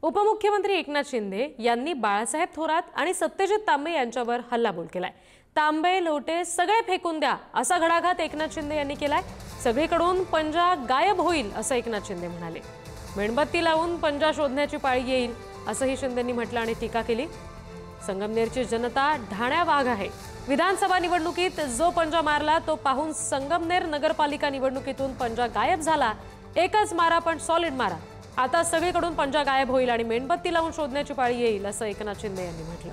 उपमुख्यमंत्री एकनाथ शिंदे यांनी बाळासाहेब थोरात आणि सत्यजित तांबे यांच्यावर हल्लाबोल केलाय। तांबे लोटे सगळे फेकून द्या असा घणाघात एकनाथ शिंदे यांनी केलाय। सगळीकडून पंजा गायब होईल असं एकनाथ शिंदे म्हणाले। मेणबत्ती लावून पंजा शोधण्याची पाळी येईल असंही शिंदेंनी म्हटलं आणि टीका केली। संगमनेरची जनता ढाण्या वाघ आहे। विधानसभा निवडणुकीत जो पंजा मारला तो पाहून संगमनेर नगरपालिका निवडणुकीतून पंजा गायब झाला। एकच मारा पण सॉलिड मारा। आता सगळीकडून पंजा गायब होईल आणि मेणबत्ती लावून शोधण्याची पाळी येईल असं एकनाथ शिंदे यांनी म्हटलं।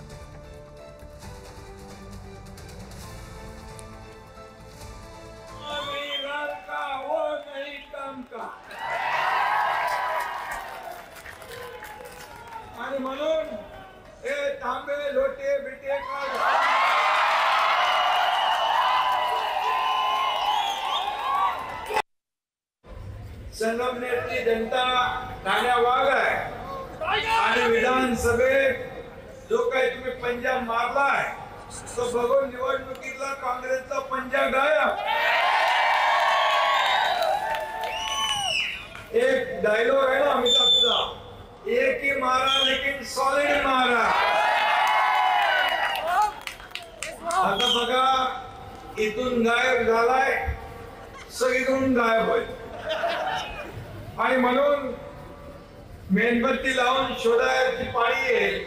आणि म्हणून हे तांबे लोटे बिटे संगमनेरची जनता ढाण्या वाघ आहे आणि विधानसभेत जो काही तुम्ही पंजा मारलाय तो बघून निवडणुकीतला काँग्रेसचा पंजा गायब। एक डायलॉग आहे ना अमिताभचा, एक ही मारा लेकिन सॉलिड मारा। आता बघा इथून गायब झालाय, सगळीकडून गायब होईल आणि म्हणून मेणबत्ती लावून शोधायची पाळी येईल।